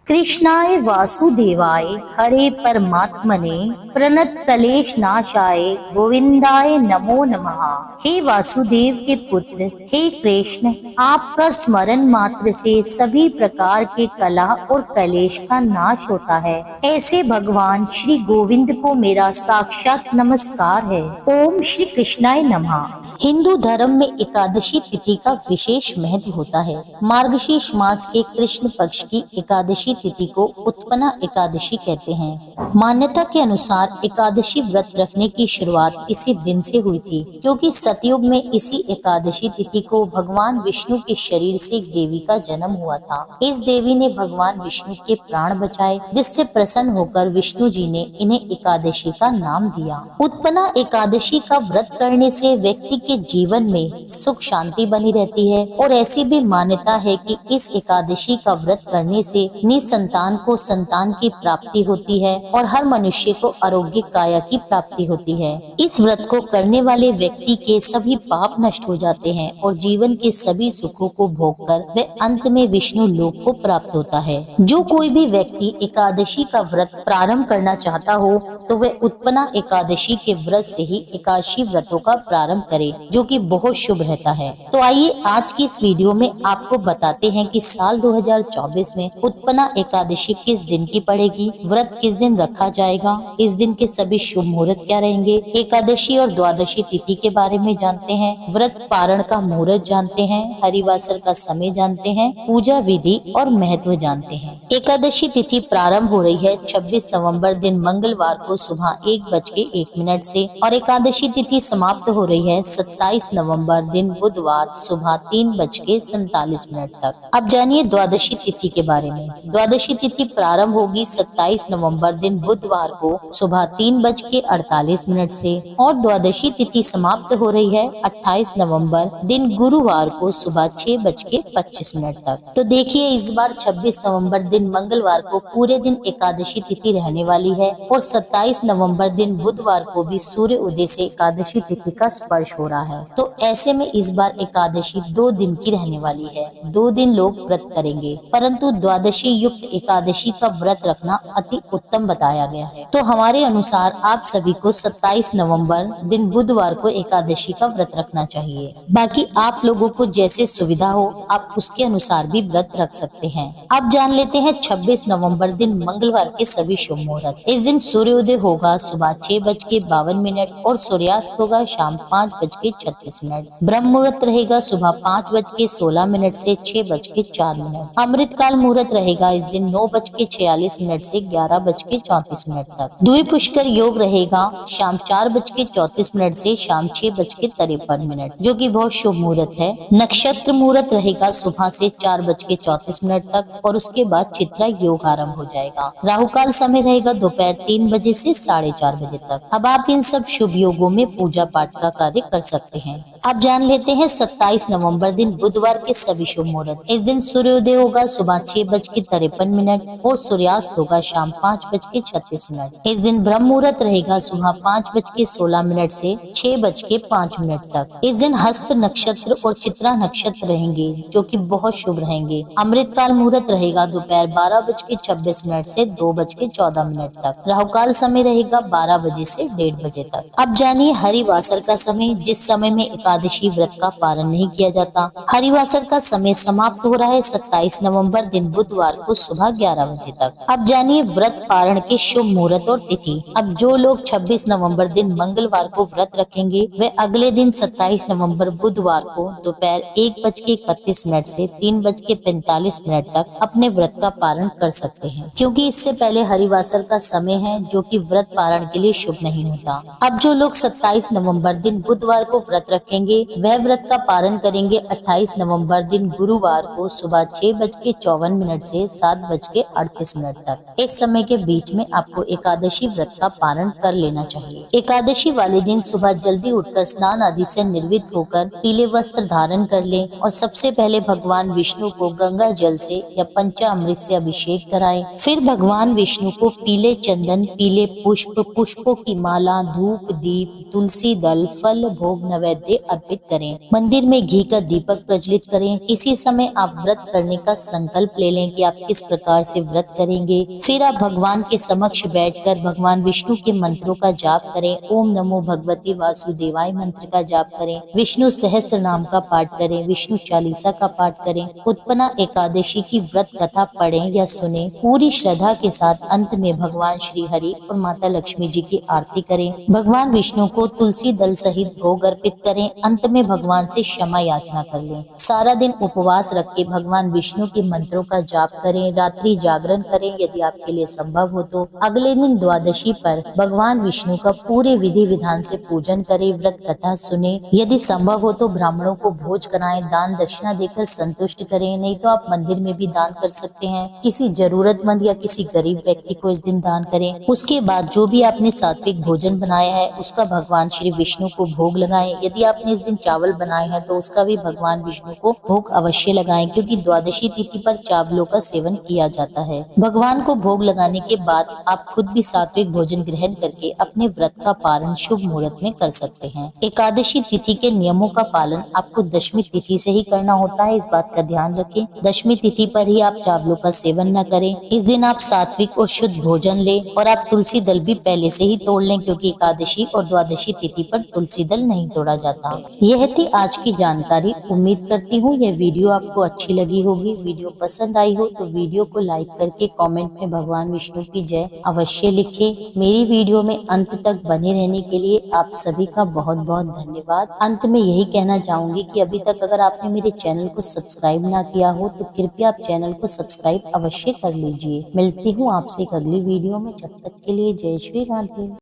कृष्णाय वासुदेवाय हरे परमात्मने प्रणत कलेश नाशाय गोविंदाय नमो नमः। हे वासुदेव के पुत्र, हे कृष्ण, आपका स्मरण मात्र से सभी प्रकार के कला और कलेश का नाश होता है। ऐसे भगवान श्री गोविंद को मेरा साक्षात नमस्कार है। ओम श्री कृष्णाय नमः। हिंदू धर्म में एकादशी तिथि का विशेष महत्व होता है। मार्गशीर्ष मास के कृष्ण पक्ष की एकादशी तिथि को उत्पन्ना एकादशी कहते हैं। मान्यता के अनुसार एकादशी व्रत रखने की शुरुआत इसी दिन से हुई थी, क्योंकि सतयुग में इसी एकादशी तिथि को भगवान विष्णु के शरीर से एक देवी का जन्म हुआ था। इस देवी ने भगवान विष्णु के प्राण बचाए, जिससे प्रसन्न होकर विष्णु जी ने इन्हें एकादशी का नाम दिया। उत्पन्ना एकादशी का व्रत करने से व्यक्ति के जीवन में सुख शांति बनी रहती है, और ऐसी भी मान्यता है कि इस एकादशी का व्रत करने से निसंतान को संतान की प्राप्ति होती है और हर मनुष्य को आरोग्य काया की प्राप्ति होती है। इस व्रत को करने वाले व्यक्ति के सभी पाप नष्ट हो जाते हैं और जीवन के सभी सुखों को भोगकर वह अंत में विष्णु लोक को प्राप्त होता है। जो कोई भी व्यक्ति एकादशी का व्रत प्रारंभ करना चाहता हो तो वह उत्पन्ना एकादशी के व्रत से ही एकादशी व्रतों का प्रारंभ करे, जो कि बहुत शुभ रहता है। तो आइए आज की इस वीडियो में आपको बताते हैं कि साल 2024 में उत्पन्ना एकादशी किस दिन की पड़ेगी, व्रत किस दिन रखा जाएगा, इस दिन के सभी शुभ मुहूर्त क्या रहेंगे, एकादशी और द्वादशी तिथि के बारे में जानते हैं, व्रत पारण का मुहूर्त जानते हैं, हरिवासर का समय जानते हैं, पूजा विधि और महत्व जानते हैं। एकादशी तिथि प्रारंभ हो रही है 26 नवंबर दिन मंगलवार को सुबह 1:01 से और एकादशी तिथि समाप्त हो रही है 27 नवंबर दिन बुधवार सुबह 3:47 तक। अब जानिए द्वादशी तिथि के बारे में। द्वादशी तिथि प्रारंभ होगी 27 नवंबर दिन बुधवार को सुबह 3:48 से और द्वादशी तिथि समाप्त हो रही है 28 नवंबर दिन गुरुवार को सुबह 6:25 तक। तो देखिए इस बार 26 नवंबर दिन मंगलवार को पूरे दिन एकादशी तिथि रहने वाली है और 27 नवंबर दिन बुधवार को भी सूर्य उदय से एकादशी तिथि का स्पर्श हो रहा है। तो ऐसे में इस बार एकादशी 2 दिन की रहने वाली है। 2 दिन लोग व्रत करेंगे, परंतु द्वादशी युक्त एकादशी का व्रत रखना अति उत्तम बताया गया है। तो हमारे अनुसार आप सभी को 27 नवंबर दिन बुधवार को एकादशी का व्रत रखना चाहिए। बाकी आप लोगों को जैसे सुविधा हो आप उसके अनुसार भी व्रत रख सकते हैं। अब जान लेते हैं 26 नवंबर दिन मंगलवार के सभी शुभ मुहूर्त। इस दिन सूर्योदय होगा सुबह 6:52 और सूर्यास्त होगा शाम 5:36। ब्रह्म मुहूर्त रहेगा सुबह 5:16 से 6:04। अमृत काल मुहूर्त रहेगा इस दिन 9:46 से 11:34 तक। द्विज पुष्कर योग रहेगा शाम 4:34 से शाम 6:53, जो कि बहुत शुभ मुहूर्त है। नक्षत्र मुहूर्त रहेगा सुबह से 4:34 तक और उसके बाद चित्रा योग आरंभ हो जाएगा। राहु काल समय रहेगा दोपहर 3 बजे से 4:30 बजे तक। अब आप इन सब शुभ योगों में पूजा पाठ का कार्य कर सकते हैं। अब जान लेते हैं 27 नवंबर दिन बुधवार के सभी शुभ मुहूर्त। इस दिन सूर्योदय होगा सुबह 6:53 और सूर्यास्त होगा शाम 5:36। इस दिन ब्रह्म मुहूर्त रहेगा सुबह 5:16 से 6:05 तक। इस दिन हस्त नक्षत्र और चित्रा नक्षत्र रहेंगे, जो कि बहुत शुभ रहेंगे। अमृत काल मुहूर्त रहेगा दोपहर 12:26 से 2:14 तक। राहु काल समय रहेगा 12 बजे से 1:30 बजे तक। अब जानिए हरिवासर का समय, जिस समय में एकादशी व्रत का पालन नहीं किया जाता। हरिवासर का समय समाप्त हो रहा है 27 नवंबर दिन बुधवार को सुबह 11 बजे तक। अब जानिए व्रत पारण के शुभ मुहूर्त और तिथि। अब जो लोग 26 नवंबर दिन मंगलवार को व्रत रखेंगे वे अगले दिन 27 नवंबर बुधवार को दोपहर 1:31 से 3:45 तक अपने व्रत का पारण कर सकते हैं, क्योंकि इससे पहले हरिवासर का समय है, जो कि व्रत पारण के लिए शुभ नहीं होता। अब जो लोग 27 नवंबर दिन बुधवार को व्रत रखेंगे वह व्रत का पारण करेंगे 28 नवंबर दिन गुरुवार को सुबह 6:54 से 7:38 तक। इस समय के बीच में आपको एकादशी व्रत का पारण कर लेना चाहिए। एकादशी वाले दिन सुबह जल्दी उठकर स्नान आदि से निर्वित होकर पीले वस्त्र धारण कर लें और सबसे पहले भगवान विष्णु को गंगा जल से या पंचामृत से अभिषेक कराएं। फिर भगवान विष्णु को पीले चंदन, पीले पुष्प, पुष्पों की माला, धूप, दीप, तुलसी दल, फल, भोग, नैवेद्य अर्पित करें। मंदिर में घी का दीपक प्रज्वलित करें। इसी समय आप व्रत करने का संकल्प ले लें कि आप किस प्रकार से व्रत करेंगे। फिर आप भगवान के समक्ष बैठकर भगवान विष्णु के मंत्रों का जाप करें। ओम नमो भगवते वासुदेवाय मंत्र का जाप करें। विष्णु सहस्त्र नाम का पाठ करें। विष्णु चालीसा का पाठ करें। उत्पन्ना एकादशी की व्रत कथा पढ़ें या सुने। पूरी श्रद्धा के साथ अंत में भगवान श्री हरि और माता लक्ष्मी जी की आरती करें। भगवान विष्णु को तुलसी दल सहित भोग अर्पित करें। अंत में भगवान से क्षमा याचना कर लें। सारा दिन उपवास रख के भगवान विष्णु के मंत्रों का जाप करें। रात्रि जागरण करें यदि आपके लिए संभव हो तो। अगले दिन द्वादशी पर भगवान विष्णु का पूरे विधि विधान से पूजन करें। व्रत कथा सुने। यदि संभव हो तो ब्राह्मणों को भोज कराएं। दान दक्षिणा देकर संतुष्ट करें। नहीं तो आप मंदिर में भी दान कर सकते हैं। किसी जरूरतमंद या किसी गरीब व्यक्ति को इस दिन दान करें। उसके बाद जो भी आपने सात्विक भोजन बनाया है उसका भगवान श्री विष्णु को भोग लगाएं। यदि आपने इस दिन चावल बनाए हैं तो उसका भी भगवान विष्णु को भोग अवश्य लगाएं, क्योंकि द्वादशी तिथि पर चावलों का सेवन किया जाता है। भगवान को भोग लगाने के बाद आप खुद भी सात्विक भोजन ग्रहण करके अपने व्रत का पालन शुभ मुहूर्त में कर सकते हैं। एकादशी तिथि के नियमों का पालन आपको दशमी तिथि से ही करना होता है, इस बात का ध्यान रखें। दशमी तिथि पर ही आप चावलों का सेवन न करें। इस दिन आप सात्विक और शुद्ध भोजन लें और आप तुलसी दल भी पहले से ही तोड़ लें, क्योंकि एकादशी और द्वादशी तिथि पर तुलसी दल नहीं तोड़ा जाता। यह थी आज की जानकारी। उम्मीद करती हूँ यह वीडियो आपको अच्छी लगी होगी। वीडियो पसंद आई हो तो वीडियो को लाइक करके कमेंट में भगवान विष्णु की जय अवश्य लिखें। मेरी वीडियो में अंत तक बने रहने के लिए आप सभी का बहुत बहुत धन्यवाद। अंत में यही कहना चाहूंगी कि अभी तक अगर आपने मेरे चैनल को सब्सक्राइब ना किया हो तो कृपया आप चैनल को सब्सक्राइब अवश्य कर लीजिए। मिलती हूँ आपसे एक अगली वीडियो में, जब तक के लिए जय श्री राधे।